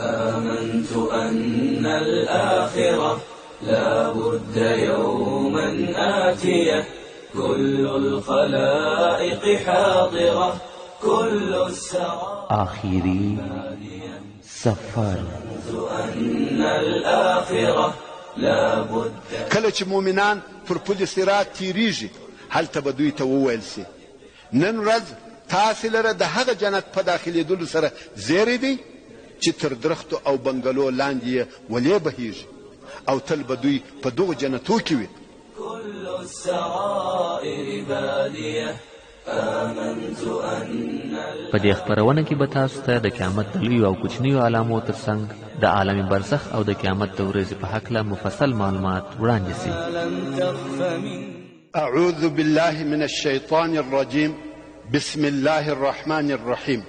آمنت أن الآخرة لا بد يوما آتية كل الخلائق حاضرة كل السرى آخری سفر. أن الآخرة لا بد. کله چې مؤمنان پر پل صراط تیریږي هلته به دوی ته وویل سي نن ورځ تاسې لره د هغه جنت په داخلېدلو سره زیری دی چې تر درختو او بنګلو لاندې یې ولې بهیږي او تل به دوی په دغو جنتو کې وي. كل السرائر بادية آمنت أن په دې خپرونه کې به تاسو ته د قیامت د لویو او کوچنیو علامو ترڅنګ د عالم برزخ او د قیامت د ورځې په هکله مفصل معلومات وړاندې سي. لم تخف من أعوذ بالله من الشيطان الرجيم. بسم الله الرحمن الرحيم.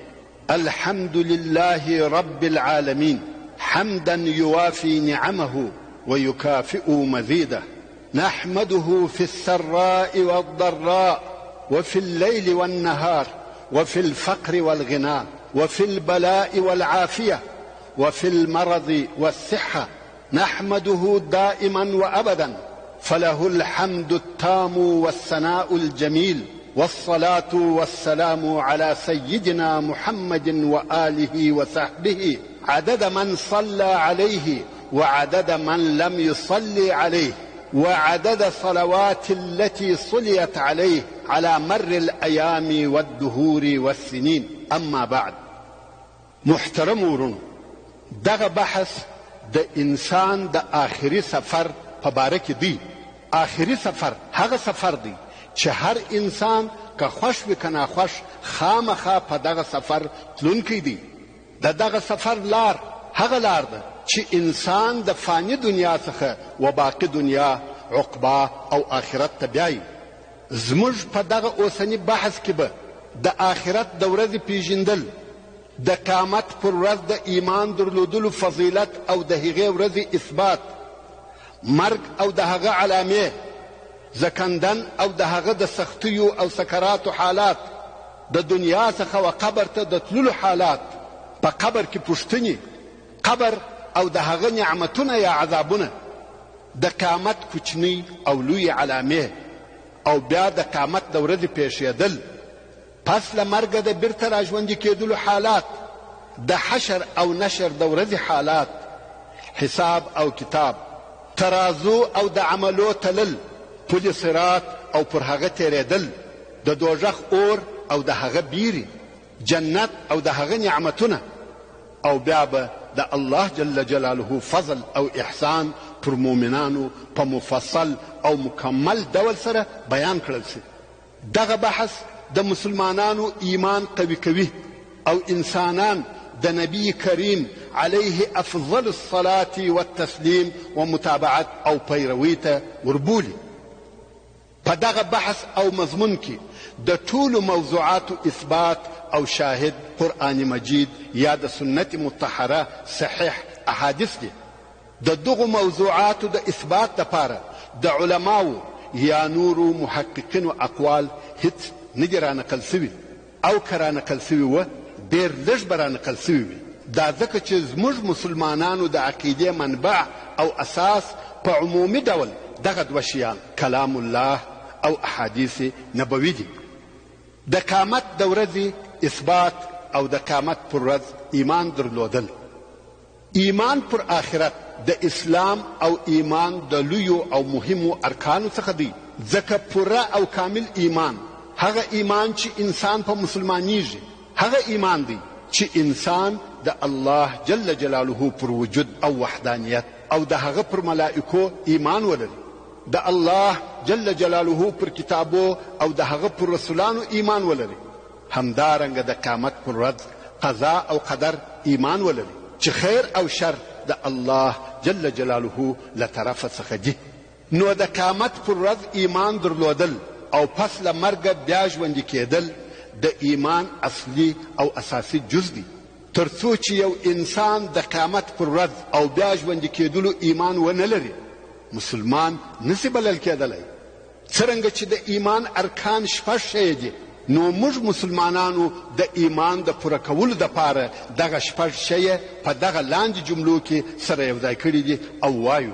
الحمد لله رب العالمين حمدا يوافي نعمه ويكافئ مزيده. نحمده في السراء والضراء وفي الليل والنهار وفي الفقر والغنى وفي البلاء والعافية وفي المرض والصحة. نحمده دائما وأبدا فله الحمد التام والثناء الجميل والصلاة والسلام على سيدنا محمد وآله وصحبه عدد من صلى عليه وعدد من لم يصلي عليه وعدد صلوات التي صليت عليه على مر الأيام والدهور والسنين. أما بعد محترم ورونو دغه بحث د انسان د آخري سفر په باره کې دی. آخري سفر هغه سفر دی چې هر انسان که خوش وي که ناخوش خامخا په دغه سفر تلونکی دی. د دغه سفر لار هغه لار ده چې انسان د فانی دنیا څخه و باقی دنیا عقبا او آخرت ته بیایي. زموږ په دغه اوسني بحث کې به د آخرت د ورځې پیژندل، د قیامت پر ورځ د ایمان درلودلو فضیلت او د هغې ورځې اثبات، مرګ او د هغه علامې، زکندن او د هغه د سختیو او سکراتو حالات، د دنیا څخه و قبر ته د تللو حالات، په قبر کې پوښتنې، قبر او د هغه نعمتونه یا عذابونه، د قیامت کوچنی او لوی علامې، او بیا د قیامت د ورځې پیښېدل، پس له مرګه د بیرته راژوندي کېدلو حالات، د حشر او نشر د ورځې حالات، حساب او کتاب، ترازو او د عملو تلل، پل صراط او پر هغه تیرېدل، د دوژخ اور او د هغه بیري، جنت او د هغه نعمتونه، او بیا به د الله جل جلاله فضل او احسان پر مؤمنانو په مفصل او مکمل ډول سره بیان کړل شي. دغه بحث د مسلمانانو ایمان قوي کوي او انسانان د نبی کریم علیه افضل الصلاة والتسلیم و متابعت او پیروي ته وربولي. په دغه بحث او مضمون کې د ټولو موضوعاتو اثبات او شاهد قرآن مجید یا د سنت مطهره صحیح احادیث دي. د دغو موضوعاتو د اثبات لپاره د علماو یا نورو محققینو اقوال هیڅ نه دي رانقل سوي، او که رانقل سوي وه ډېر لږ به رانقل سوي وي. دا ځکه چې زموږ مسلمانانو د عقیدې منبع او اساس په عمومي ډول دغه دوه شیان کلام الله او احادیث نبوي دي. د قیامت د ورځې اثبات او د قیامت پر ورځ ایمان درلودل. ایمان پر آخرت د اسلام او ایمان د لویو او مهمو ارکانو څخه دی، ځکه پوره او کامل ایمان هغه ایمان چې انسان په مسلمانیږي، هغه ایمان دی چې انسان د الله جل جلاله پر وجود او وحدانیت او د هغه پر ملائکو ایمان ولري، د الله جل جلاله پر کتابو او د هغه پر رسولانو ایمان ولري، همدارنګه د قیامت پر ورځ قضا او قدر ایمان ولري چې خیر او شر د الله جل جلاله له طرفه څخه دي. نو د قیامت پر ورځ ایمان درلودل او پس له مرګه بیا ژوندي کېدل د ایمان اصلي او اساسي جز دي. تر څو چې یو انسان د قیامت پر ورځ او بیا ژوندي کېدلو ایمان ونه لري، مسلمان نسی بلل کېدلی. څرنګه چې د ایمان ارکان شپږ شی دي، نو موږ مسلمانانو د ایمان د پوره کولو دپاره دغه شپږ شیه په دغه لاندې جملو کې سره یو ځای کړي دي او وایو: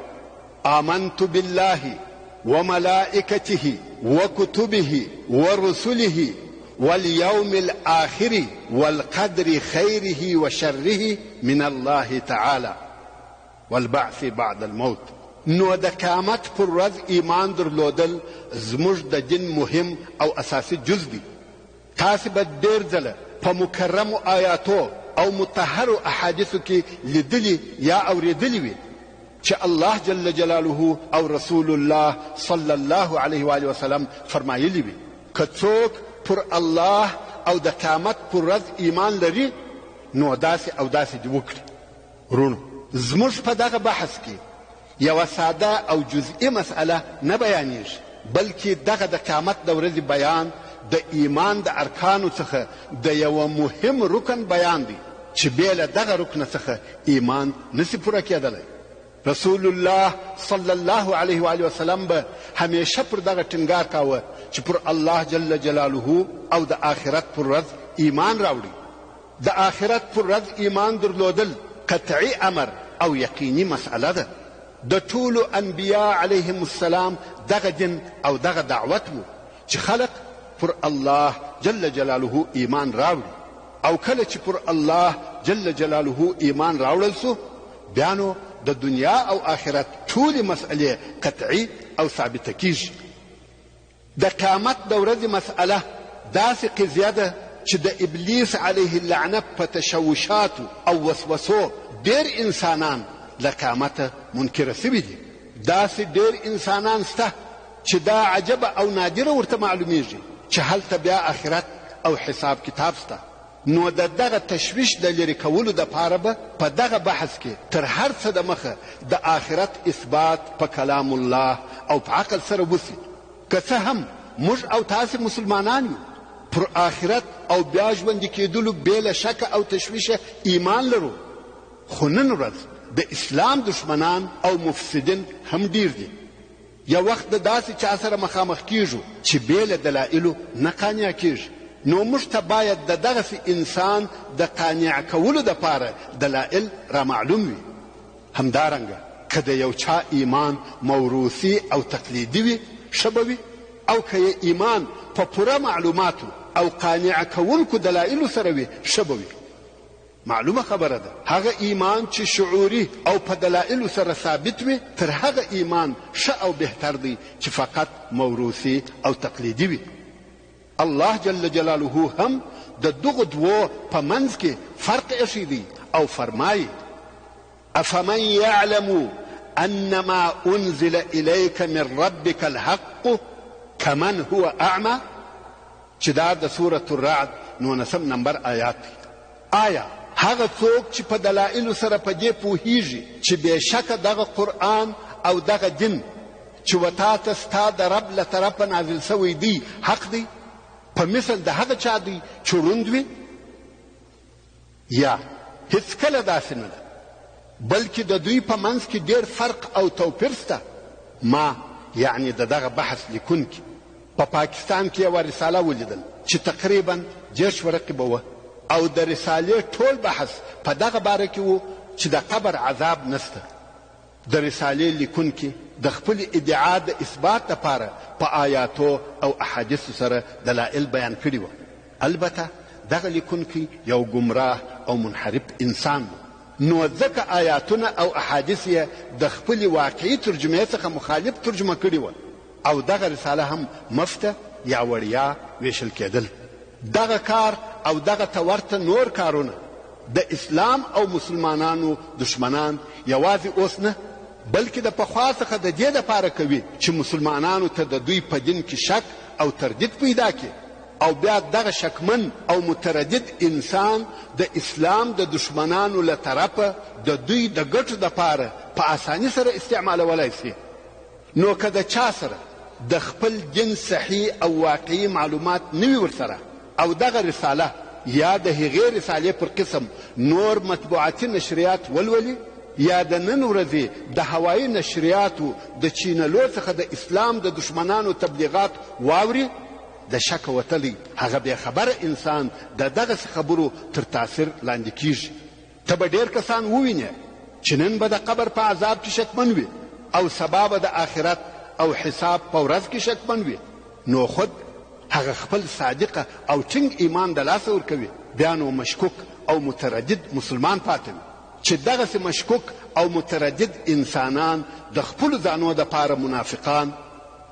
آمنت بالله وملائکته وكتبه ورسله واليوم الآخر والقدر خيره وشره من الله تعالى والبعث بعد الموت. نو د قیامت پر ورځ ایمان درلودل زموږ د دین مهم او اساسي جز دی. تاسې به ډېر ځله په مکرمو آیاتو او مطهرو احادیثو کې لیدلي یا اوریدلي وي چې الله جل جلاله او رسول الله صلی الله علیه و وسلم فرمایلی وي که څوک پر الله او د قیامت پر ورځ ایمان لري نو داسې او داسې دې وکړي. ورونو، زموږ په دغه بحث کې یوه ساده او جزئي مسئله نه بیانیږي، بلکې دغه د قیامت د ورځې بیان د ایمان د ارکانو څخه د یوه مهم رکن بیان دی چې بې له دغه رکن څخه ایمان نسی پوره کېدلی. رسول الله صلی الله علیه و وسلم به همیشه پر دغه ټینګار کاوه چې پر الله جل جلاله او د آخرت پر ورځ ایمان راوړي. د آخرت پر ورځ ایمان درلودل قطعي امر او یقیني مسئله ده. د ټولو انبیا علیهم السلام دغه دین او دغه دعوت و چې خلق پر الله جل جلاله ایمان راوړي، او کله چې پر الله جل جلاله ایمان راوړل سو بیا نو د دنیا او آخرت ټولې مسئلې قطعي او ثابته کیږي. د قیامت د ورځې مسئله داسې قضیه ده چې د ابلیس علیه اللعنه په تشوشاتو او وسوسو ډېر انسانان له قیامته منکره سوي دي. داسې ډېر انسانان شته چې دا عجبه او نادره ورته معلومیږي چې هلته بیا آخرت او حساب کتاب شته. نو د دغه تشویش د لرې کولو دپاره به په دغه بحث کې تر هر څه د مخه د آخرت اثبات په کلام الله او په عقل سره وسي. که څه هم موږ او تاسې مسلمانان یو، پر آخرت او بیا ژوندي کېدلو بې له شکه او تشویشه ایمان لرو، خو نن ورځ د اسلام دشمنان او مفسدین هم ډیر دي. یو وخت د داسې چا سره مخامخ کیږو چې بې له دلایلو نه قانع کیږي، نو موږ ته باید د دغسې انسان د قانع کولو دپاره دلایل را معلوم وي. همدارنګه که د یو چا ایمان موروثي او تقلیدي وي ښه به وي، او که یې ایمان په پوره معلوماتو او قانع کوونکو دلایلو سره وي ښه به وي. معلومه خبره ده هغه ایمان چې شعوري او په دلایلو سره ثابت وي تر هغه ایمان ښه او بهتر دی چې فقط موروثي او تقلیدي وي. الله جل جلاله هم د دغو دوو په منځ کې فرق ایښی دی او فرمایي: افمن یعلم انما انزل الیک من ربک الحق کمن هو اعمى، چې دا د سورة الرعد 19 نمبر آیات دی. آیا هغه څوک چې په دلایلو سره په دې پوهیږي چې بېشکه دغه قرآن او دغه دین چې وتا ته ستا د رب له طرفه نازل سوی دی حق دی، په مثل د هغه چا دی چې ړوند وي؟ یا هیڅکله داسې نه ده، بلکې د دوی په منځ کې ډېر فرق او توپیر شته. ما یعنی د دغه بحث لیکونکي په پاکستان کې یوه رساله ولیدل چې تقریبا 10 ورقې به وه، او د رسالې ټول بحث په دغه باره کې و چې د قبر عذاب نشته. د رسالې لیکونکي د خپل ادعا د اثبات لپاره په آیاتو او احادیثو سره دلایل بیان کړي وو. البته دغه لیکونکی یو ګمراه او منحرف انسان و، نو ځکه آیاتونه او احادیث یې د خپل واقعي ترجمې څخه مخالف ترجمه کړي وو، او دغه رساله هم مفته یا وړیا ویشل کېدل. دغه کار او دغه ته ورته نور کارونه د اسلام او مسلمانانو دشمنان یوازې اوس نه، بلکې د پخوا څخه د دې دپاره کوي چې مسلمانانو ته د دوی په دین کې شک او تردید پیدا کړي، او بیا دغه شکمن او متردد انسان د اسلام د دشمنانو له طرفه د دوی د ګټو دپاره په اساني سره استعمالولی شي. نو که د چا سره د خپل دین صحیح او واقعي معلومات نه وي ورسره، او دغه رساله یا د هغې رسالې پر قسم نور مطبوعاتي نشریات ولولي، یا د نن ورځې د هوایي نشریاتو د چینلو څخه د اسلام د دشمنانو تبلیغات واوري، د شک وتلی هغه بې خبره انسان د دغسې خبرو تر تاثیر لاندې کیږي. ته به ډېر کسان ووینې چې نن به د قبر په عذاب کې شکمن وي او سبا به د آخرت او حساب په ورځ کې شکمن وي، نو خود هغه خپل صادقه او ټینګ ایمان د لاسه ورکوي، بیا نو مشکوک او متردد مسلمان پاتې وي. چې دغسې مشکوک او متردد انسانان د خپلو ځانو دپاره منافقان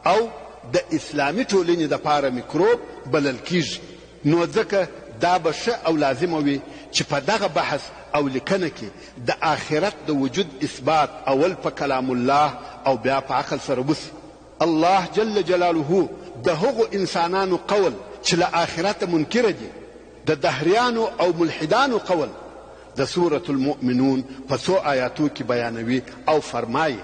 او د اسلامي ټولنې دپاره میکروب بلل کیږي. نو ځکه دا به ښه او لازمه وي چې په دغه بحث او لیکنه کې د آخرت د وجود اثبات اول په کلام الله او بیا په عقل سره وسي. الله جل جلاله د هغو انسانانو قول چې له آخرت منکره دي، د دهریانو او ملحدانو قول د سورة المؤمنون په څو آیاتو کې بیانوي او فرمایي: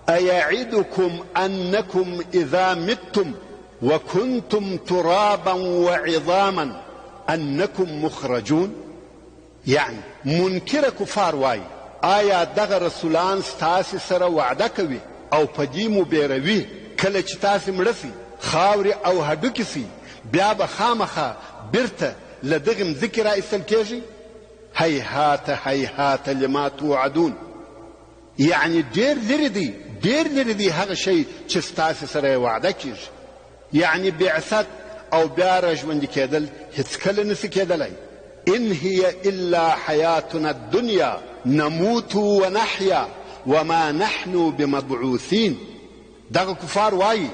أيعدكم أنكم إذا متم وكنتم ترابا وعظاما أنكم مخرجون. يعني منکر کفار وای آیا دغه رسولان ستاسې سره وعده کوي او په دې مو بیروي کله چې تاسې مړه سي خاورې او هډوکي سي بیا به خامخا بیرته له دغې مځکې را ایستل کېږي؟ هیهات هیهات لما توعدون. یعنی ډېر لرې دی هغه شی چې ستاسې سره یې وعده کېږي. یعنی بعثت او بیا را ژوندي کېدل هېڅکله نسي کېدلی. إن هي إلا حياتنا الدنيا نموت ونحيا وما نحن بمبعوثين. دغه کفار وایي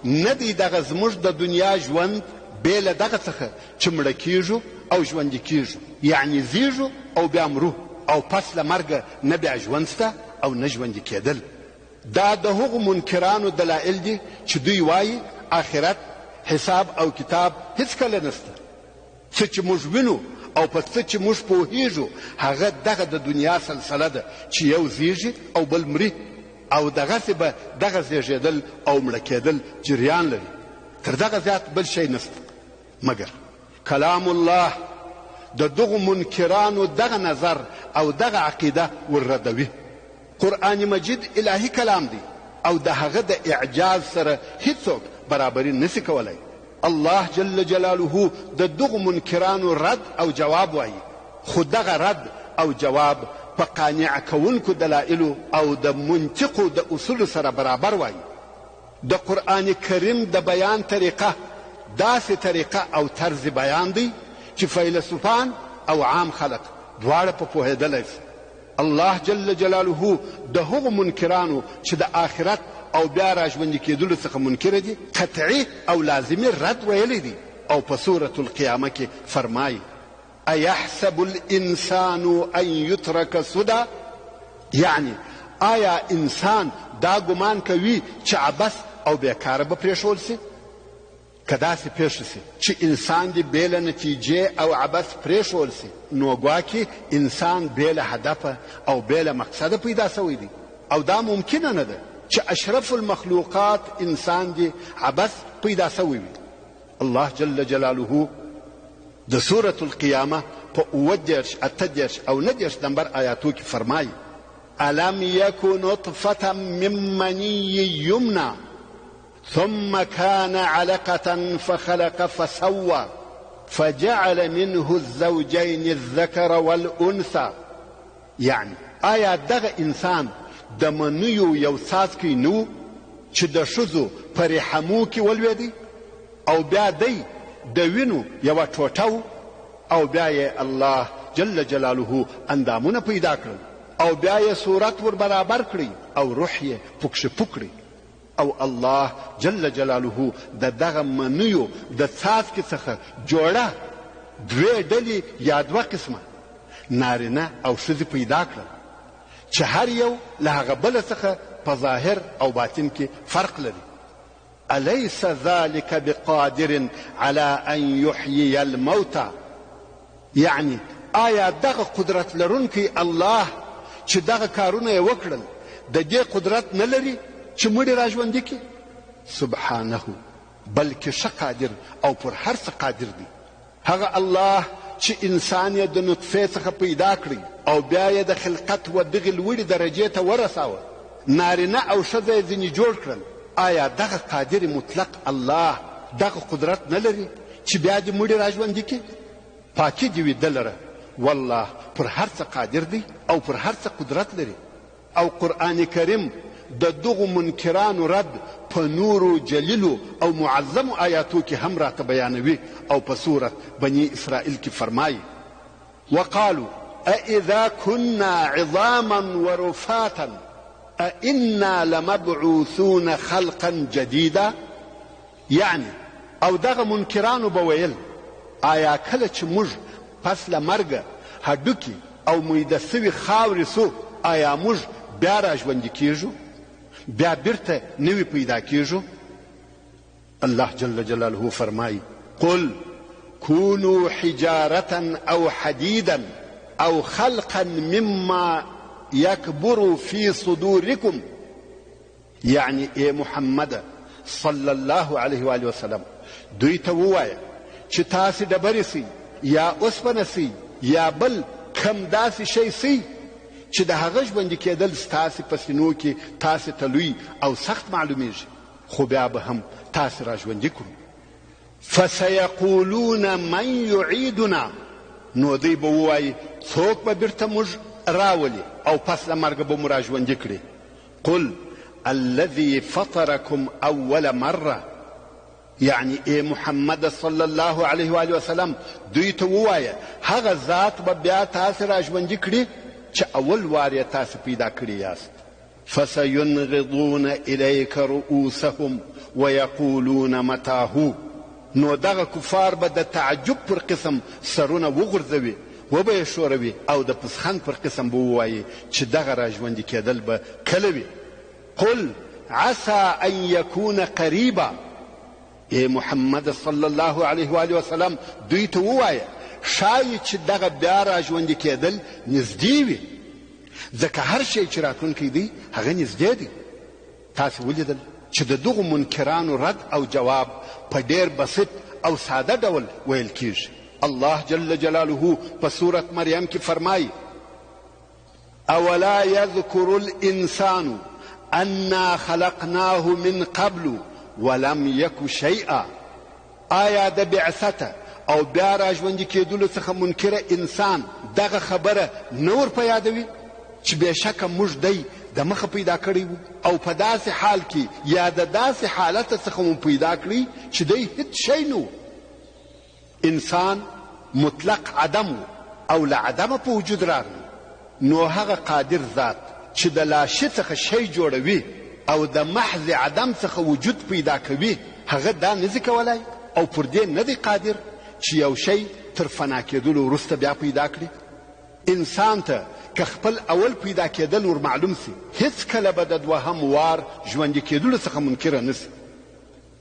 ندی دغه زموږ د دنیا ژوند بې له دغه څخه چې مړه کیږو او ژوندي کیږو، یعنی زیږو او بیا مرو او پس له مرګه نه بیا ژوند شته او نه ژوندي کېدل. دا د هغو منکرانو دلایل دي چې دوی وایي آخرت حساب او کتاب هیڅکله نشته. څه چې موږ وینو او په څه چې موږ پوهیږو هغه دغه د دنیا سلسله ده چې یو زیږي او بل مري او دغسې به دغه زیږېدل او مړه کېدل جریان لري. تر دغه زیات بل شی نشته. مګر کلام الله د دغو منکرانو دغه نظر او دغه عقیده ورردوي. قرآن مجید الهي کلام دی او د هغه د اعجاز سره هیڅوک برابري نسی کولی. الله جل جلاله د دغو منکرانو رد او جواب وایي، خو دغه رد او جواب په قانع کوونکو دلایلو او د منطقو د اصولو سره برابر وایي. د قرآن کریم د بیان طریقه داسې طریقه او طرز بیان دی چې فیلسوفان او عام خلق دواړه په پوهېدلی شي. الله جل جلاله د هغو منکرانو چې د آخرت او بیا را ژوندي کېدلو څخه منکر دي قطعي او لازمي رد ویلی دي او په سورة القیامه کې فرمایي: ایحسب الانسان ان یترک سدى. یعنی آیا انسان دا ګمان کوي چې عبث او بیکاره به پرېښول سي؟ که داسې پېښه سي چې انسان دې بې له نتیجې او عبث پرېښول سي نو ګواکې انسان بې له هدفه او بې له مقصده پیدا سوی دی او دا ممکنه نه ده چې اشرف المخلوقات انسان دی عبث پیدا سوی وي. الله جل جلاله د سورة القیامه په 38 او 39 نمبر آیاتو کې فرمایي: الم یک نطفة من منی یمنى ثم كان علقة فخلق فسوى فجعل منه الزوجين الذكر والأنثى. يعني آیا دغه انسان د منیو یو څاڅکی نو چې د ښځو په رحمو کې ولوېدی او بیا دی د وینو یوه ټوټه او بیا یې الله جل جلاله اندامونه پیدا کړل او بیا یې صورت ور برابر کړی او روح یې پکښې پکړی او الله جل جلاله د دغه منیو د څاڅکي څخه جوړه دوې ډلې یا دوه قسمه نارینه او ښځې پیدا کړل چې هر یو له هغه بله څخه په ظاهر او باطن کې فرق لري. الیس ذلک بقادر علی ان یحیی الموتى. یعنی آیا دغه قدرت لرونکی الله چې دغه کارونه یې وکړل د دې قدرت نه لري چې مړي را ژوندي کړي؟ سبحانه، بلکې ښه قادر او پر هر څه قادر دی. هغه الله چې انسان یې د نطفې څخه پیدا کړی او بیا یې د خلقت و دغې لوړې درجې ته ورساوه، نارینه او ښځه یې ځینې جوړ کړل. آیا دغه قادر مطلق الله دغه قدرت نه لري چې بیا دې مړي راژوندي کړي؟ پاکي دې وي ده لره، والله پر هر څه قادر دی او پر هر څه قدرت لري. او قرآن کریم د دغو منکرانو رد په نورو جلیلو او معظمو آیاتو کې هم راته بیانوي او په سورت بني اسرائیل کې فرمایي وقالوا أإذا كنا عظاما ورفاتا أإنا لمبعوثون خلقا جديدا. یعنی او دغه منکرانو به ویل آیا کله چې موږ پس له مرګه هډوکي او میده سوي خاورې سو آیا موږ بیا راژوندي کیږو، بیا بیرته نوي پیدا کیږو؟ الله جل جلاله فرمایي قل كونوا حجارة أو حديدا أو خلقا مما يكبر في صدوركم. يعني اے محمد صلى الله عليه وآله وسلم دوی ته ووایه چې تاسې ډبرې سئ یا اوسپنه سئ یا بل کم داسې شی سئ چې د هغه ژوندي کېدل ستاسې په سینو کې تاسې ته لوی او سخت معلومیږي، خو بیا به هم تاسې راژوندي کړو. فسيقولون من يعيدنا. نو دوی به ووایي څوک به بیرته موږ راولي او پس له مرګه به مو راژوندي کړي. قل الذي فطركم أول مرة. يعني اے محمد صلی الله علیه وآله وسلم دوی ته ووایه هغه ذات به بیا تاسې راژوندي کړي چې اول وار یې تاسې پیدا کړي یاست. فسينغضون إليك رؤوسهم ويقولون متى. نو دغه کفار به د تعجب پر قسم سرونه وغورځوي وبه یې ښوروي او د پسخند پر قسم به ووایي چې دغه راژوندي کېدل به کله وي. قل عسى أن يكون قريبا. اے محمد صلی الله علیه وآله وسلم دوی ته ووایه شاید چې دغه بیا راژوندي کېدل نږدې وي، ځکه هر شی چې راتلونکی دی هغه نږدې دی. تاسې ولیدل چې د دغو منکرانو رد او جواب په ډېر بسیط او ساده ډول ویل کیږي. الله جل جلاله په سورت مریم کې فرمایي اولا یذکر الانسان انا خلقناه من قبل ولم یک شیئا. آیا د بعثته او بیا راژوندي کېدلو څخه منکره انسان دغه خبره نور په یادوي چې بېشکه موږ دی د مخه پیدا کړی وو او په داسې حال کې یا د داسې حالت څخه مو پیدا کړی چې دی هیڅ شی نه و. انسان مطلق عدم او له عدمه په وجود راغلی، نو هغه قادر ذات چې د لاشي څخه شی جوړوي او د محض عدم څخه وجود پیدا کوي هغه دا نشي کولای او پر دې نه دی قادر چې یو شی تر فنا کېدلو وروسته بیا پیدا کړي. انسان ته که خپل اول پیدا کېدل ور معلوم سي هیڅ کله به د دوهم وار ژوندي کېدلو څخه منکره نسي.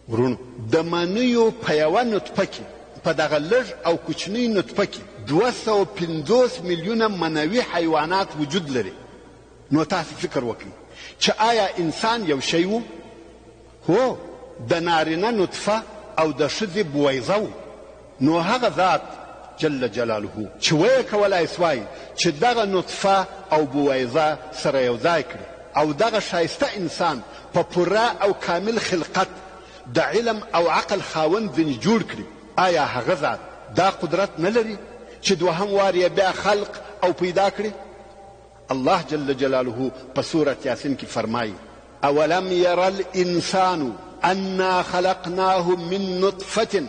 ورونو د منیو په یوه نطفه کې په دغه لږ او کوچنۍ نطفه کې 250 میلیونه منوي حیوانات وجود لري. نو تاسو فکر وکړئ چې آیا انسان یو شی و؟ هو د نارینه نطفه او د ښځې بویضه و. نو هغه ذات جل جلاله چې ویې کولای سوای چې دغه نطفه او بویضه سره یو ځای کړي او دغه ښایسته انسان په پوره او کامل خلقت د علم او عقل خاوند ځینې جوړ کړي، آیا هغه ذات دا قدرت نه لري چې دوهم وار یې بیا خلق او پیدا کړي؟ الله جل جلاله په سورت یاسین کې فرمایي اولم یر الانسان انا خلقناه من نطفة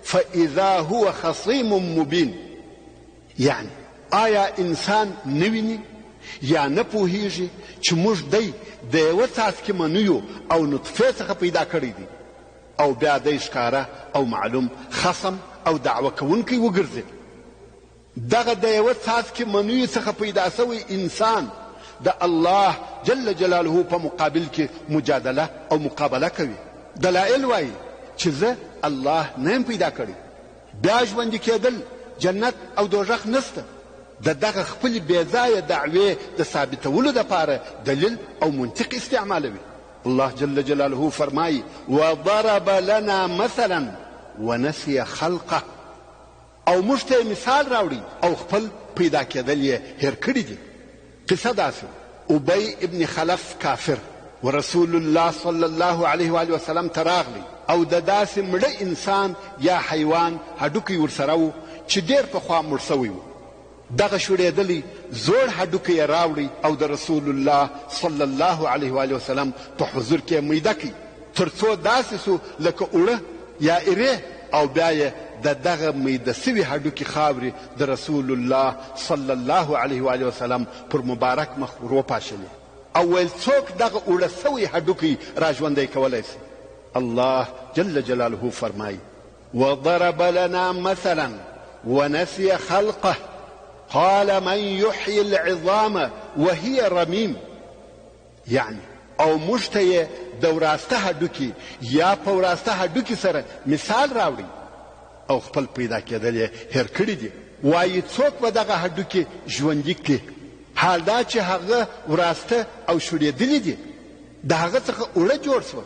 فاذا هو خصيم مبين. یعنی آیا انسان نویني یا نه پوهیږي چې موږ دی د یوه څاڅکي منیو او نطفې څخه پیدا کړی دی او بیا دی ښکاره او معلوم خصم او دعوه کوونکی وګرځي. دغه د یوه څاڅکي منیو څخه پیدا سوی انسان د الله جل جلاله په مقابل کې مجادله او مقابله کوي. دلائل وایي چې زه الله نه یم پیدا کړی، بیا ژوندي کېدل جنت او دوژخ نسته. د دغه خپلې بېځایه دعوې د ثابتولو دپاره دلیل او منطق استعمالوي. الله جل جلاله فرمایي وضرب لنا مثلا ونسي خلقه. او موږ ته مثال راوړي او خپل پیدا کېدل یې هېر کړي دي. قصه داسې ابی ابن خلف کافر ورسول الله صلی الله علیه وآله وسلم ته راغلی او د داسې مړه انسان یا حیوان هډوکی ورسره و چې ډېر پخوا مړ سوی و. دغه شوړېدلی زوړ هډوکی یې راوړی او د رسول الله صلی الله علیه و وسلم په حضور کې میده کړي، تر څو داسې سو لکه اوړه یا ایرې، او بیا یې د دغه میده سوي هډوکي خاورې د رسول الله صلی الله علیه و وسلم پر مبارک مخ وروپاشلې او ویل څوک دغه اوړه سوي هډوکی را ژوندی کولی سي؟ الله جل جلاله فرمایي: وضرب لنا مثلا ونسي خلقه قال من يحيي العظام وهي رميم. یعنی او موږ ته یې د وراسته هډوکي یا په وراسته هډوکي سره مثال راوړي او خپل پیدا کېدل یې هېر کړي دي. وایي څوک به دغه هډوکي ژوندي کړي، حال دا چې هغه وراسته او شوړېدلي دي، د هغه څخه اوړه جوړ سوه.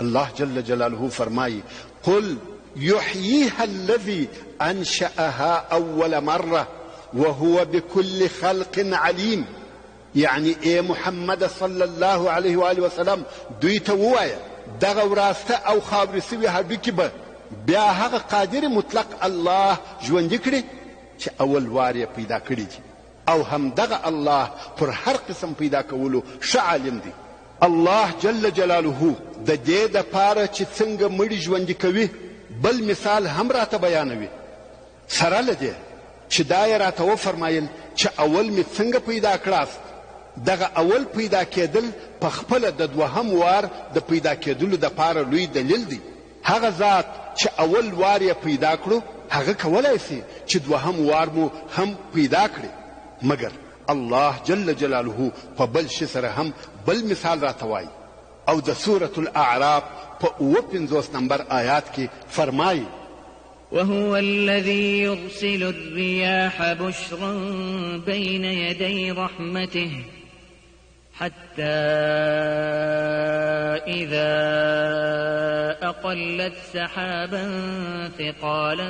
الله جل جلاله فرمایي: قل يحييها الذي انشأها اول مره وهو بكل خلق عليم. یعنی ای محمد صلی الله علیه و آله وسلم دوی ته ووایه دغه وراسته او خاورې سوي هډوکي به بیا هغه قادر مطلق الله ژوندي کړي چې اول وار یې پیدا کړي دي، او همدغه الله پر هر قسم پیدا کولو ښه عالم دی. الله جل جلاله د دې دپاره چې څنګه مړي ژوندي کوي بل مثال هم راته بیانوي. سره له دې چې دا یې راته وفرمایل چې اول مې څنګه پیدا کړاست، دغه اول پیدا کېدل په خپله د دوهم وار د پیدا کېدلو دپاره لوی دلیل دی. هغه ذات چې اول وار یې پیدا کړو هغه کولی سي چې دوهم وار مو هم پیدا کړي، مګر الله جل جلاله په بل شي سره هم بل مثال راته وایي او د سورة الاعراف په 55 نمبر آیات کې فرمایي: وهو الذي يرسل الرياح بشرا بين يدي رحمته حتى إذا أقلت سحابا ثقالا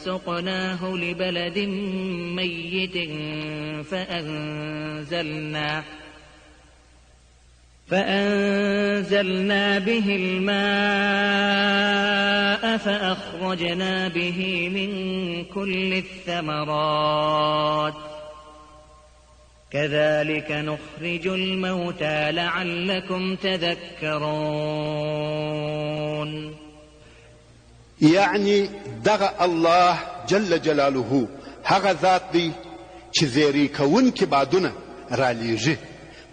سقناه لبلد ميت فأنزلنا به الماء فأخرجنا به من كل الثمرات كذلك نخرج الموتى لعلكم تذكرون. یعنی دغه الله جل جلاله هغه ذات دی چې زیری کوونکي بادونه رالیږي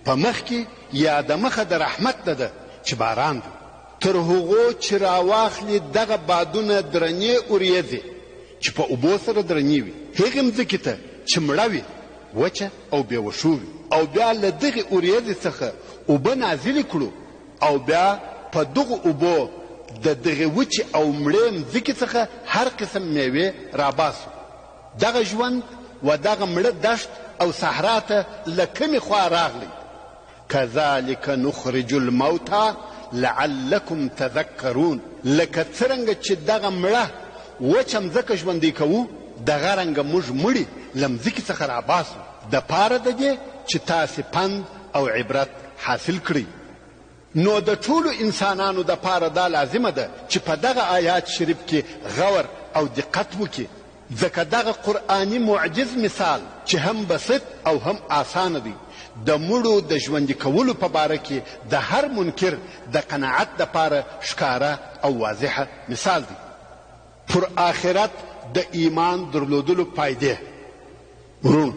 په مخ کې یا د مخه د رحمت ده چې باران دی، تر هغو چې راواخلي دغه بادونه درنې اوریځې چې په اوبو سره درنې وي، هغې مځکې ته چې مړه وي وچه او بې وښو وي، او بیا له دغې اوریځې څخه اوبه نازلې کړو او بیا په دغو اوبو د دغې وچې او مړې مځکې څخه هر قسم میوې راباسو. دغه ژوند و دغه مړه دشت او صحرا ته له کومې خوا راغلی؟ كذلك نخرج الموتى لعلكم تذكرون. لکه څرنګه چې دغه مړه وچه مځکه ژوندی کوو دغه رنګه موږ مړي له مځکې څخه راباسو د پاره د دې چې تاسې پند او عبرت حاصل کړئ. نو د ټولو انسانانو د پاره دا لازمه ده چې په دغه آیات شریف کې غور او دقت وکړي، ځکه دغه قرآني معجز مثال چې هم بسط او هم آسانه دی د مړو د ژوندي کولو په باره کې د هر منکر د قناعت دپاره ښکاره او واضحه مثال دی. پر آخرت د ایمان درلودلو فایدې ورونو،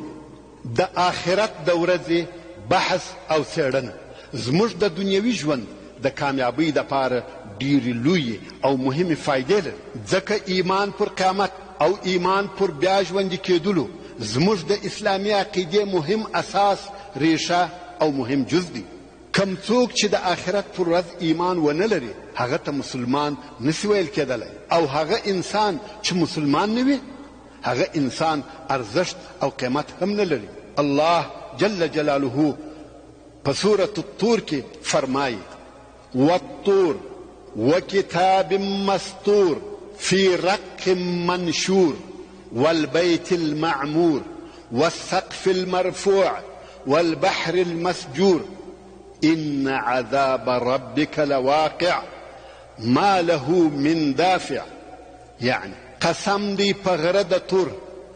د آخرت د ورځې بحث او څېړنه زموږ د دنیوي ژوند د کامیابۍ دپاره ډېرې لویې او مهمې فایدې لري، ځکه ایمان پر قیامت او ایمان پر بیا ژوندي کېدلو زموږ د اسلامي عقیدې مهم اساس، ریشه او مهم جز دی. کم څوک چې د آخرت پر ورځ ایمان ونه لري هغه ته مسلمان نسی ویل کېدلی، او هغه انسان چې مسلمان نه وي هغه انسان ارزښت او قیمت هم نه لري. الله جل جلاله په سورة الطور کې فرمایي: والطور وكتاب مسطور في رق منشور والبيت المعمور والسقف المرفوع والبحر المسجور إن عذاب ربك لواقع ما له من دافع، یعنی قسم دی په غره د تور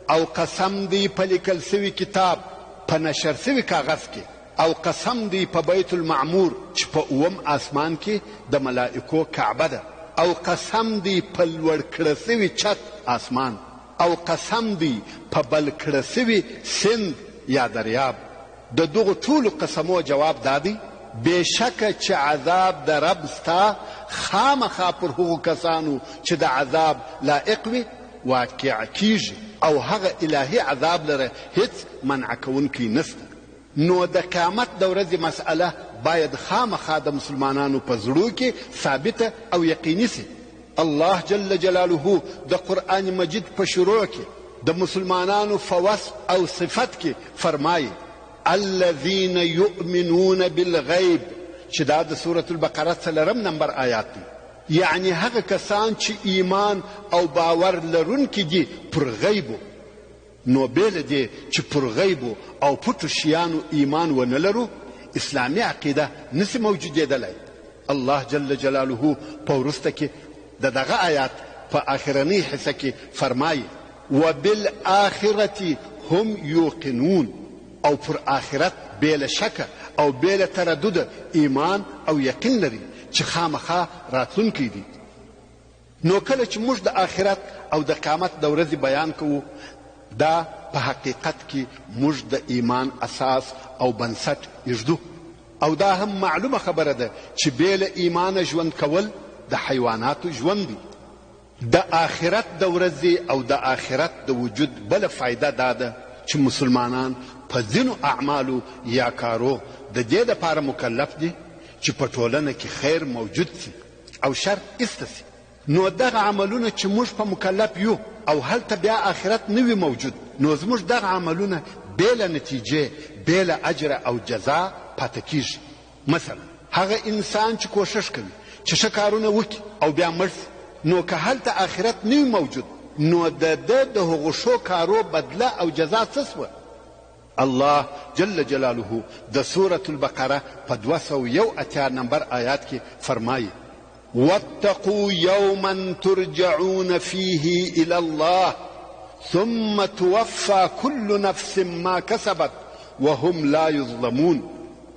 او قسم دی په لیکل سوي کتاب په نشر سوي کاغذ کې او قسم دی په بیت المعمور چې په اوم آسمان کې د ملائکو کعبه ده او قسم دی په لوړ کړه سوي چت آسمان او قسم دی په بل کړه سوي سند یا دریاب. د دغو ټولو قسمو جواب دادی بېشکه چې عذاب د رب ستا خامخا پر هغو کسانو چې د عذاب لایق وي واقع کیږي او هغه الهي عذاب لره هیڅ منع کوونکی نسته. نو د قیامت د ورځې مسئله باید خامخا د مسلمانانو په زړو کې ثابته او یقیني سي. الله جل جلاله د قرآن مجید په شروع کې د مسلمانانو په وصف او صفت کې فرمایي الذين يؤمنون بالغیب، چې دا د سورة البقره 3 نمبر آیات دی. یعنی هغه کسان چې ایمان او باور لرونکي دي پر غیبو. نو بیل دی چې پر غیبو او پټو شیانو ایمان ونه لرو اسلامي عقیده نسی موجودېدلی. الله جل جلاله په وروسته کې د دغه آیات په آخرنۍ حصه کې فرمایي وبالآخرة هم یوقنون، او پر آخرت بیل شک او بیل تردد ایمان او یقین لري چې خامخا راتلونکی دی. نو کله چې موږ د آخرت او د قیامت د ورځې بیان کوو دا په حقیقت کې موږ د ایمان اساس او بنسټ ایږدو او دا هم معلومه خبره ده چې بیل ایمان ژوند کول د حیواناتو ژوند دی. د آخرت د ورځې او د آخرت د وجود بله فایده دا ده چې مسلمانان په ځینو اعمالو یا کارو د دې دپاره مکلف دي چې په ټولنه کې خیر موجود سي او شر ایسته سي. نو دغه عملونه چې موږ په مکلف یو او هلته بیا آخرت نه وي موجود، نو زموږ دغه عملونه بېله نتیجې بېله اجر او جزا پاته کیږي. مثلا هغه انسان چې کوشش کوي چې ښه کارونه وکړي او بیا مړ سي، نو که هلته آخرت نه وي موجود نو د ده د هغو ښو کارو بدله او جزا څه سوه؟ الله جل جلاله د سورة البقره په 281 نمبر آیات کې فرمایي واتقوا یوما ترجعون فیه الى الله ثم توفى كل نفس ما كسبت وهم لا يظلمون.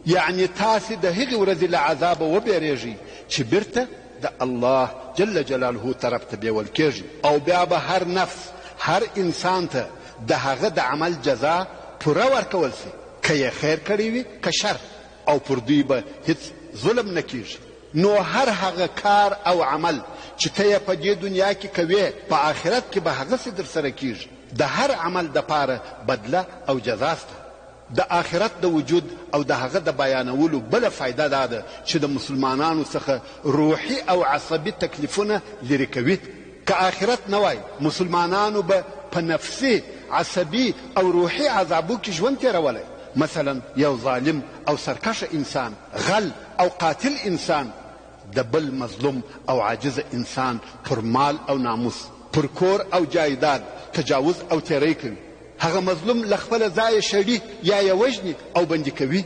یعنی تاسې د هغې ورځې له عذابه وبېرېږئ چې بیرته د الله جل جلاله طرف ته بیول کېږي او بیا به هر نفس هر انسان ته د هغه د عمل جزا پوره ورکول سي، که یې خیر کړی وي که شر، او پر دوی به هیڅ ظلم نه کیږي. نو هر هغه کار او عمل چې ته یې په دې دنیا کې کوې په آخرت کې به هغسې در سره کیږي. د هر عمل دپاره بدله او جزا سته. د آخرت د وجود او د هغه د بیانولو بله فایده دا ده چې د مسلمانانو څخه روحي او عصبي تکلیفونه لرې کوي. که آخرت نه وای مسلمانانو به په نفسي عصبي او روحي عذابو کې ژوند تېرولی. مثلا یو ظالم او سرکشه انسان، غل او قاتل انسان د بل مظلوم او عاجز انسان پر مال او ناموس، پر کور او جایداد تجاوز او تیری کوي. هغه مظلوم له خپله ځایه شړي یا یې وژني او بندي کوي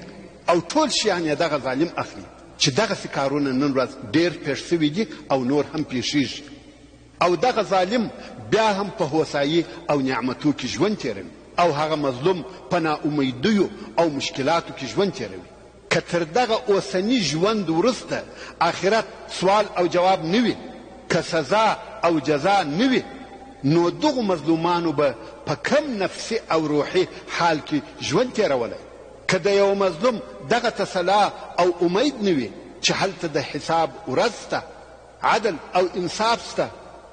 او ټول شیان یې دغه ظالم اخلي. چې دغسې کارونه نن ورځ ډېر پېښ سوي دي او نور هم پېښېږي. او دغه ظالم بیا هم په هوسایي او نعمتو کې ژوند تېروي او هغه مظلوم په ناامیدیو او مشکلاتو کې ژوند تېروي. که تر دغه اوسني ژوند وروسته آخرت سوال او جواب نه وي، که سزا او جزا نه وي، نو دغو مظلومانو به په کم نفسي او روحي حال کې ژوند تېرولی. که د یو مظلوم دغه تسلا او امید نه وي چې هلته د حساب ورځ سته، عدل او انصاف سته،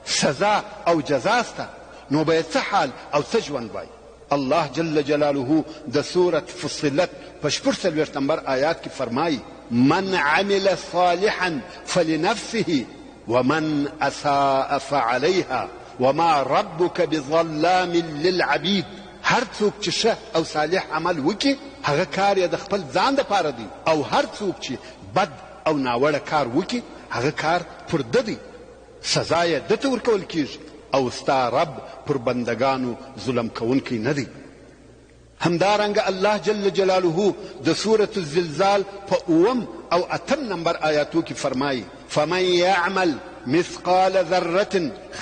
سزا او جزا سته، نو به څه حال او څه ژوند وای؟ الله جل جلاله د سورة فصلت په 46 نمبر آیات کې فرمایي من عمل صالحا فلنفسه ومن اساء فعليها وما ربك بظلام للعبید. هر څوک چې ښه او صالح عمل وکړي هغه کار یې د خپل ځان دپاره دی، او هر څوک چې بد او ناوړه کار وکړي هغه کار پر ده دی، سزا یې ده ته ورکول کیږي، او ستا رب پر بندگانو ظلم کوونکی نه دی. همدارنګه الله جل جلاله د سورة الزلزال په 9 او 8 نمبر آیاتو کې فرمایي فمن يعمل مثقال ذرة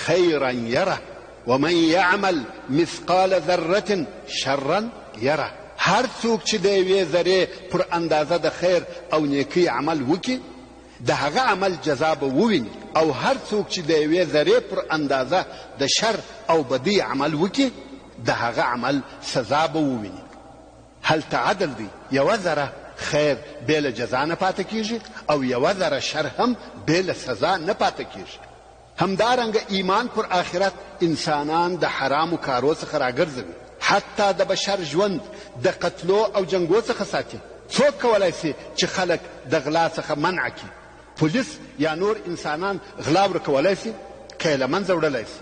خيرا يره ومن يعمل مثقال ذرة شرا يره. هر څوک چې د یوې ذرې پر اندازه د خیر او نیکۍ عمل وکړي د هغه عمل جزا به وویني، او هر څوک چې د یوې ذرې پر اندازه د شر او بدۍ عمل وکړي د هغه عمل سزا به وویني. هلته عدل دی، یوه ذره خیر بې له جزا نه پاته کیږي او یوه ذره شر هم بې له سزا نه پاته کیږي. همدارنګه ایمان پر آخرت انسانان د حرامو کارو څخه راګرځوي، حتی د بشر ژوند د قتلو او جنګو څخه ساتي. څوک کولای سي چې خلک د غلا څخه منع کړي؟ پولیس یا نور انسانان غلا ورکولی سي؟ که یې له منځه وړلی سي؟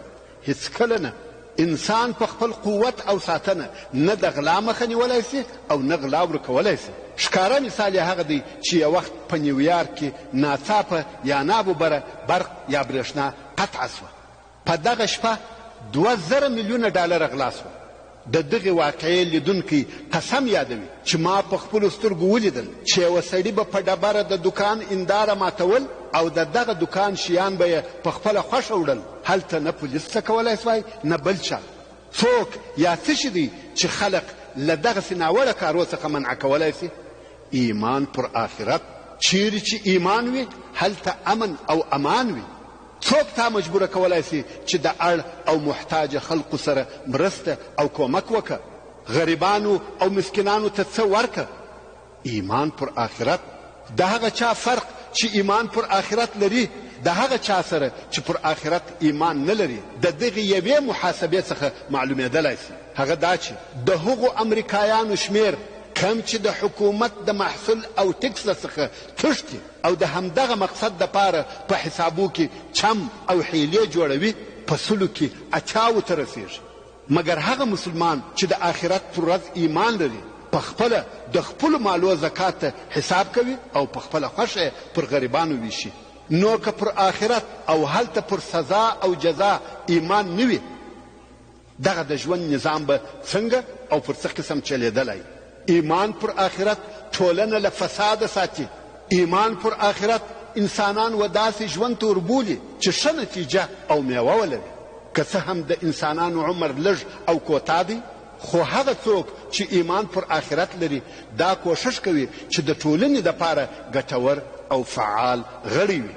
هېڅکله نه. انسان په خپل قوت او ساتنه نه د غلا مخه نیولی سي او نه غلا ورکولی سي. ښکاره مثال یې هغه دی چې یو وخت په نیویارک کې ناڅاپه یا ناببره برق یا برېښنا قطعه سوه. په دغه شپه 2000 میلیونه ډالر غلا سوه. د دغې واقعې لیدونکی قسم یادوي چې ما په خپلو سترګو ولیدل چې یوه سړي به په ډبره د دکان انداره ماتول او د دغه دکان شیان به یې په خپله خوښه وړل. هلته نه پولیس څه کولی سوای نه بل چا. څوک یا څه شي دی چې خلق له دغسې ناوړه کارو څخه منع کولی سي؟ ایمان پر آخرت. چیرې چې ایمان وي هلته امن او امان وي. څوک تا مجبوره کولی سي چې د اړ او محتاج خلقو سره مرسته او کومک وکړه؟ غریبانو او مسکینانو ته څه ورکړه؟ ایمان پر آخرت. د هغه چا فرق چې ایمان پر آخرت لري د هغه چا سره چې پر آخرت ایمان نه لري د دغې یوې محاسبې څخه معلومېدلی سي. هغه دا چې د هغو امریکایانو شمیر کم چې د حکومت د محصول او ټکس څخه تښتي او د همدغه مقصد دپاره په حسابو کې چم او حیلې جوړوي په سلو کې اچاو ته رسېږي. مګر هغه مسلمان چې د آخرت پر ورځ ایمان لري په خپله د خپلو مالو زکات ته حساب کوي او په خپله خوښه پر غریبانو ویشي. نو که پر آخرت او هلته پر سزا او جزا ایمان نه وي دغه د ژوند نظام به څنګه او پر څه قسم چلېدلی؟ ایمان پر آخرت ټولنه له فساده ساتي. ایمان پر آخرت انسانان و داسې ژوند ته وربولي چې ښه نتیجه او میوه ولري. که څه هم د انسانانو عمر لږ او کوتاه دی، خو هغه څوک چې ایمان پر آخرت لري دا کوشش کوي چې د ټولنې دپاره ګټور او فعال غړی وي.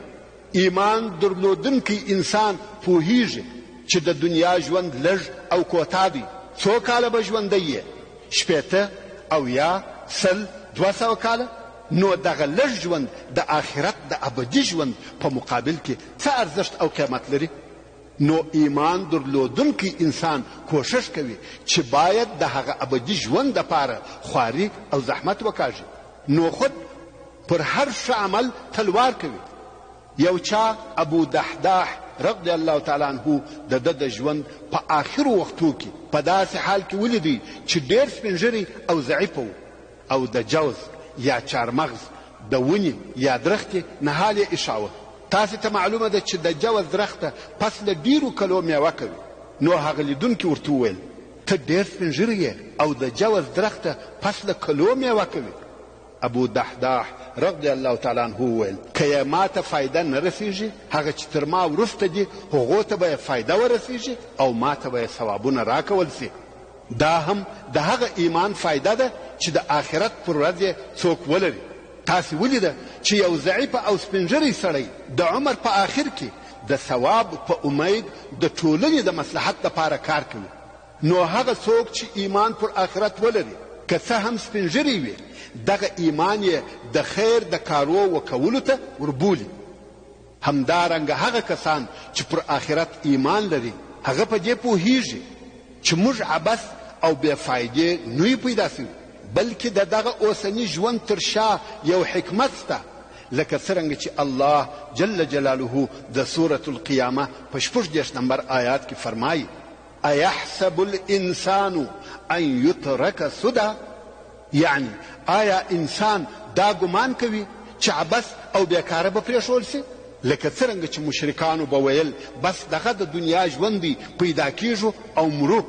ایمان درلودونکی انسان پوهیږي چې د دنیا ژوند لږ او کوتاه دی. څو کاله به ژوندی یې؟ 80 او یا 100 200 کاله؟ نو دغه لږ ژوند د آخرت د ابدي ژوند په مقابل کې څه ارزښت او قیمت لري؟ نو ایمان درلودونکی انسان کوشش کوي چې باید د هغه ابدي ژوند دپاره خواري او زحمت وکاږي. نو خود پر هر ښه عمل تلوار کوي. یو چا ابو دحداح رضی الله تعالی عنه د ده د ژوند په آخرو وختو کې په داسې حال کې ولیدی چې ډېر سپین ږیری او ضعیفه و او د جوز یا چارمغز د ونې یا درختې نهال یې ایښاوه. تاسې ته معلومه ده چې د جوز درخته پس له ډېرو کلو میوه کوي. نو هغه لیدونکي ورته وویل ته ډېر سپین ږیری یې او د جوز درخته پس له کلو میوه کوي. ابو دحداح رضی الله تعالی عنه وویل که یې ما ته فایده نه رسېږي هغه چې تر ما وروسته دي هغو ته به یې فایده ورسېږي او ما ته به یې ثوابونه راکول سي. دا هم د هغه ایمان فایده ده چې د آخرت پر ورځ یې څوک ولري. تاسې ولیده چې یو ضعیفه او سپین ږیری سړی د عمر په آخر کې د ثواب په امید د ټولنې د مصلحت دپاره کار کوي. نو هغه څوک چې ایمان پر آخرت ولري که څه هم سپین ږیری وي دغه ایمان یې د خیر د کارو وکولو ته وربولي. همدارنګه هغه کسان چې پر آخرت ایمان لري هغه په دې پوهیږي چې موږ عبث او بې فایدې نه پیدا سوي بلکې د دغه اوسني ژوند تر شا یو حکمت سته. لکه څرنګه چې الله جل جلاله د سورة القیامه په 66 نمبر آیات کې فرمایي ایحسب الانسان ان یترک سدى، یعنی آیا انسان دا ګمان کوي چې عبث او بیکاره به پرېښول سي؟ لکه څرنګه چې مشرکانو به ویل بس دغه د دنیا ژوند دی پیدا کیږو او مرو،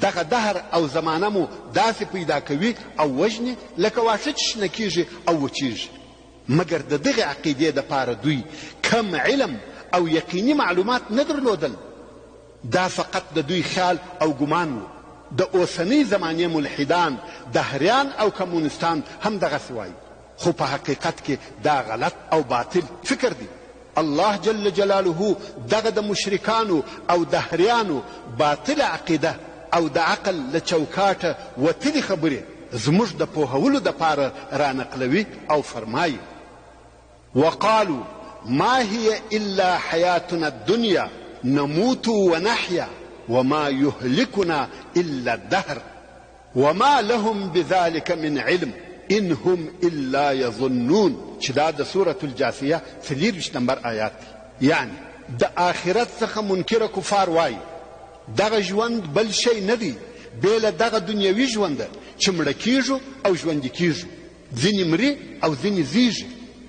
دغه دهر او زمانه مو داسې پیدا کوي او وژني لکه واښه چې شنه کیږي او وچیږي. مګر د دغې عقیدې دپاره دوی کم علم او یقیني معلومات نه درلودل. دا فقط د دوی خیال او ګمان و. د اوسنۍ زمانې ملحدان دهریان او کمونستان هم دغسې وایي، خو په حقیقت کې دا غلط او باطل فکر دی. الله جل جلاله دغه د مشرکانو او دهریانو باطل عقیده او د عقل له چوکاټه وتلې خبرې زموږ د پوهولو دپاره رانقلوي او فرمایي: وقالوا ما هي الا حياتنا الدنيا نموت ونحيا وما يهلكنا الا الدهر وما لهم بذلك من علم ان هم الا يظنون. چې دا د سورة الجاثیه 23 نمبر آیات دی. یعنی د آخرت څخه منکره کفار وایي دغه ژوند بل شی نه دی بې له دغه دنیوي ژونده چې مړه کیږو او ژوندي کیږو، ځینې مري او ځینې زیږي،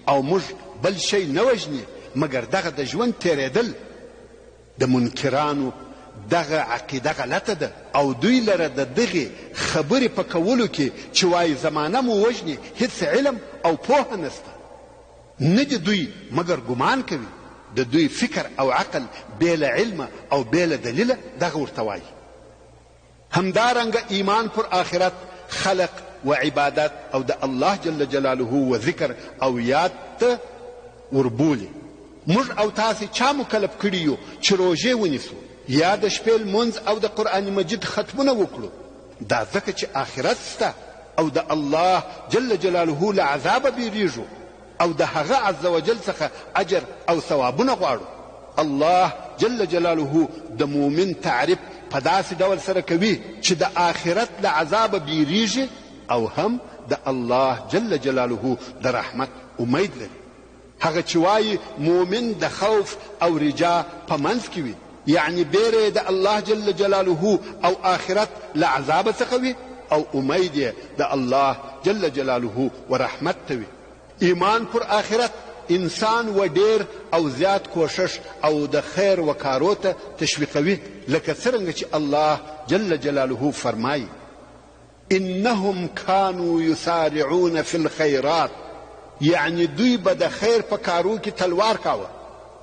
او موږ بل شی نه وژني مګر دغه د ژوند تېرېدل. د منکرانو دغه عقیده غلطه ده او دوی لره د دغې خبرې په کولو کې چې وایي زمانه مو وژني هیڅ علم او پوهه نسته. نه د دوی مګر ګمان کوي. د دوی فکر او عقل بې له علمه او بې له دلیله دغه ورته وایي. همدارنګه ایمان پر آخرت، خلق و عبادت او د الله جل جلاله و ذکر او یاد ته وربولي. موږ او تاسې چا مکلف کړي یو چې روژې ونیسو یا د شپې لمونځ او د قرآن مجید ختمونه وکړو؟ دا ځکه چې آخرت سته او د الله جل جلاله له عذابه بیریږو او د هغه عز وجل څخه اجر او ثوابونه غواړو. الله جل جلاله د مؤمن تعریف په داسې ډول سره کوي چې د آخرت له عذابه بیریږي او هم د الله جل جلاله د رحمت امید لري. هغه چې وایي مؤمن د خوف او رجا په منځ کې وي، یعنی بیره د الله جل جلاله او آخرت له عذابه څخه وي او امید یې د الله جل جلاله و رحمت ته وي. ایمان پر آخرت انسان و ډیر او زیات کوشش او د خیر و کارو ته تشویقوي، لکه څرنګه چې الله جل جلاله فرمایي: انهم كانوا يسارعون في الخيرات، یعنی دوی به د خیر په کارو کې تلوار کاوه.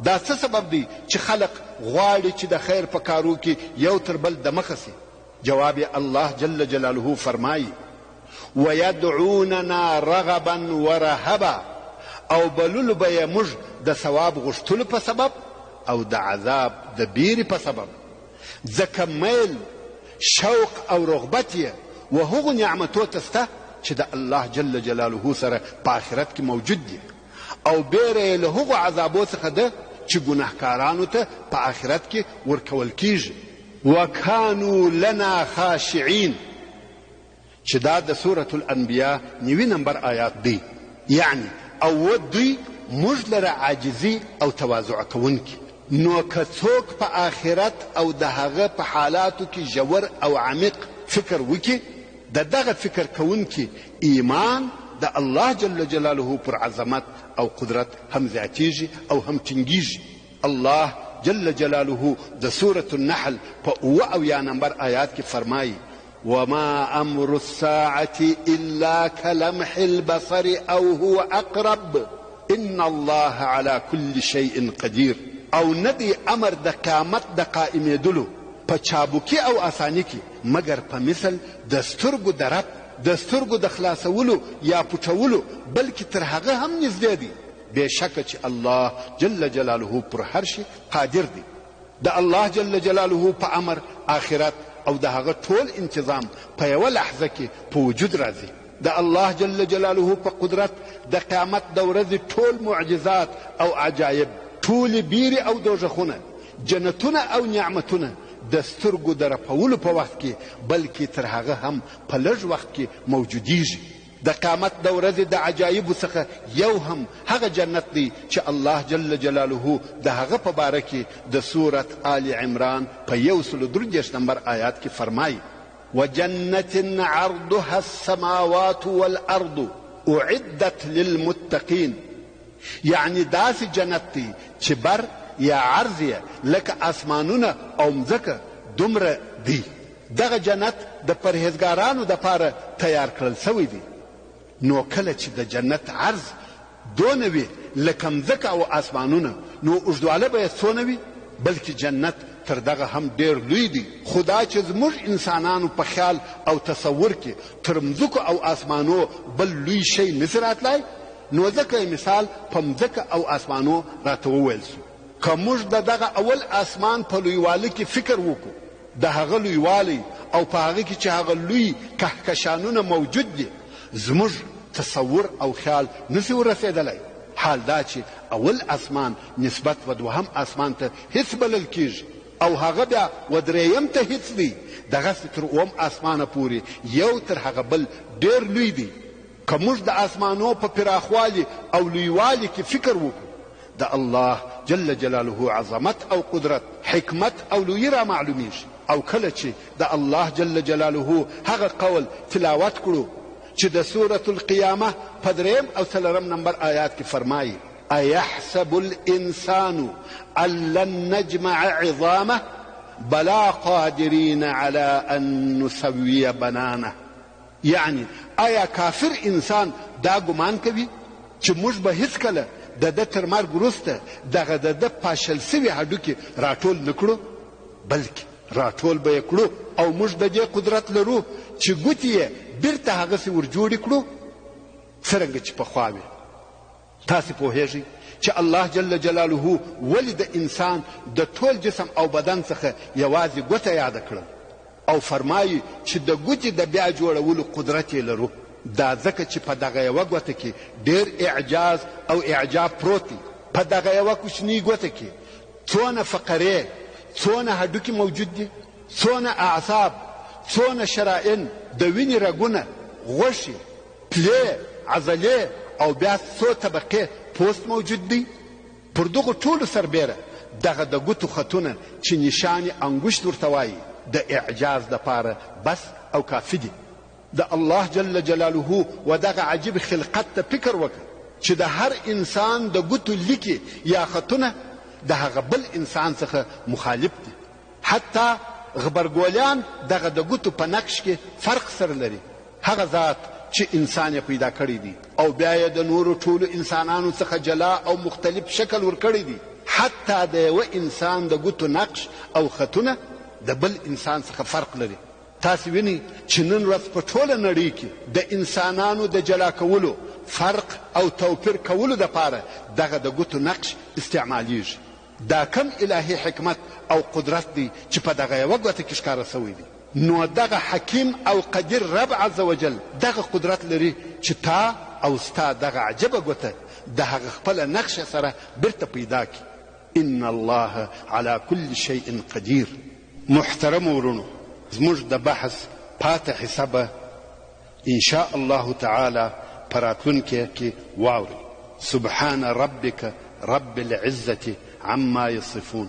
دا څه سبب دی چې خلق غواړي چې د خیر په کارو کې یو تر بل د مخه سي؟ جواب الله جل جلاله فرمایي: ويدعوننا رغبا ورهبا، او بللو به یې موږ د ثواب غوښتلو په سبب او د عذاب د بیرې په سبب. ځکه میل، شوق او رغبت یې و هغو نعمتو ته سته چې د الله جل جلاله سره په آخرت کې موجود دي، او بیره یې له هغو عذابو څخه ده چې ګناهکارانو ته په آخرت کې ورکول کیږي. وکانو لنا خاشعین، چې دا د سورة الانبیاء 9 نمبر آیات دی. یعنی او دوی موږ لره عاجزي او تواضع کوونکي. نو که څوک په آخرت او د هغه په حالاتو کې ژور او عمیق فکر وکړي، د دغه فکر کوونکي ایمان د الله جل جلاله پر عظمت او قدرت هم زیاتیږي او هم ټینګیږي. الله جل جلاله د سورة النحل په اویا نمبر آیات کې فرمایي: وما امر الساعة الا كلمح البصر او هو اقرب ان الله على كل شيء قدير. او ندی امر د قیامت د قائمېدلو په چابوکي او اساني کې مگر په مثل د سترګو د رب د سترګو د خلاصولو یا پټولو، بلکې تر هغه هم نږدې دی. بېشکه چې الله جل جلاله پر هر شي قادر دی. د الله جل جلاله په امر آخرت او د هغه ټول انتظام په یوه لحظه کې په وجود راځي. د الله جل جلاله په قدرت د قیامت د ورځې ټول معجزات او عجایب، ټولې بیرې او دوژخونه، جنتونه او نعمتونه د سترګو د رپولو په وخت کې بلکې تر هغه هم په لږ وخت کې موجودیږي. د قیامت د ورځې د عجایبو څخه یو هم هغه جنت دی چې الله جل جلاله د هغه په باره کې د سورة آل عمران په 133 نمبر آیات کې فرمایي: وجنة عرضها السماوات والأرض أعدت للمتقين. یعنی داسې جنت دی چې بر یا عرض یې لکه اسمانونه او مځکه دومره دی. دغه جنت د پرهیزګارانو دپاره تیار کړل سوی دی. نو کله چې د جنت عرض دونه وي لکه مځکه او اسمانونه، نو اوږدواله به یې څونه وي؟ بلکې جنت تر دغه هم ډېر لوی دی. خدا چې زموږ انسانانو په خیال او تصور کې تر مځکو او اسمانو بل لوی شی نسي راتلی، نو ځکه مثال په مځکه او اسمانو راته وویل سو. که موږ د دغه اول اسمان په لویوالي کې فکر وکړو، د هغه لویوالی او په هغه کې چې هغه لوی کهکشانونه موجود دي، زموږ تصور او خیال نسي ورسېدلی. حال دا چې اول اسمان نسبت و دوهم اسمان ته هیڅ بلل کیږي، او هغه بیا و درېیم ته هیڅ دی. دغسې تر اووم اسمانه پورې یو تر هغه بل ډېر لوی دی. که موږ د اسمانو په پراخوالي او لویوالي کې فکر وکړو، د الله جل جلاله عظمت او قدرت، حکمت او لویي را معلومیږي. او کله چې د الله جل جلاله هغه قول تلاوت کړو چې د سورة القیامه په 3 او 4 نمبر آیات کې فرمایي: ایحسب الانسان ان لن نجمع عظامه بلا قادرین علی ان نسوی بنانه. یعنی آیا کافر انسان دا ګمان کوي چې موږ به هیڅکله د ده تر مرګ وروسته دغه د ده پاشل سوي هډوکي راټول نه کړو؟ بلکې راټول به یې کړو، او موږ د دې قدرت لرو چې ګوتې یې بیرته هغسې ورجوړې کړو څرنګه چې پخوا وې. تاسې پوهیږئ چې الله جل جلاله ولې د انسان د ټول جسم او بدن څخه یوازې ګوته یاده کړل، او فرمایي چې د ګوتې د بیا جوړولو قدرت یې لرو. دا ځکه چې په دغه یوه ګوته کې ډېر اعجاز او اعجاب پروت دی. په دغه یوه کوچنۍ ګوته کې څونه فقرې، څونه هډوکي موجود دي، څونه اعصاب، څونه شرائن، د وینې رګونه، غوښې، پلې، عضلې، او بیا څو طبقې پوست موجود دی. پر دغو ټولو سربیره دغه د ګوتو خطونه چې نشان انګشت ورته وایي، د اعجاز دپاره بس او کافي دي. د الله جل جلاله و دغه عجیب خلقت ته فکر وکړه چې د هر انسان د ګوتو لیکې یا خطونه د هغه بل انسان څخه مخالف دي. حتی غبرګولیان دغه د ګوتو په نقش کې فرق سره لري. هغه ذات چې انسان یې پیدا کړی دی او بیا یې د نورو ټولو انسانانو څخه جلا او مختلف شکل ورکړی دی. حتی د یوه انسان د ګوتو نقش او خطونه د بل انسان څخه فرق لري. تاسې وینئ چې نن ورځ په ټوله نړۍ کې د انسانانو د جلا کولو، فرق او توپیر کولو دپاره دغه د ګوتو نقش استعمالیږي. دا کم الهي حکمت او قدرت دی چې په دغه یوه ګوته کې ښکاره سوی دی. نو دغه حکیم او قدیر رب عز وجل دغه قدرت لري چې تا او ستا دغه عجبه ګوته د هغه خپله نقشه سره بیرته پیدا کړي. ان الله على كل شيء قدیر. محترم ورونو، زموږ د بحث پاته حصه به انشاء الله تعالی په راتلونکي کې واورئ. سبحان ربك رب العزة عما يصفون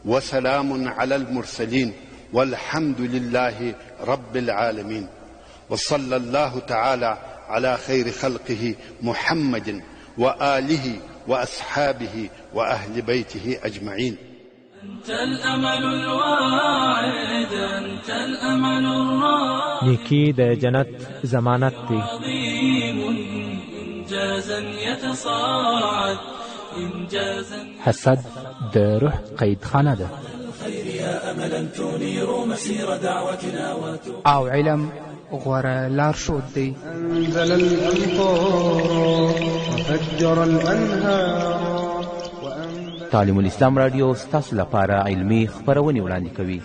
وسلام على المرسلين والحمد لله رب العالمين وصلى الله تعالى على خير خلقه محمد وآله وأصحابه وأهل بيته أجمعين. أنت الأمل الواعد، أنت الأمل الرائد، نیکی د جنت ضمانت دی. عظيم إنجازا يتصاعد، إنجازا حسد د روح قید خانه ده. الخير يا أملا تنير مسير دعوتنا او علم غوره لارښود دی. أنزل الأمطار وفجر الأنهار. تعلیم الاسلام رادیو ستاسو لپاره علمي خبرونه وړاندې کوي.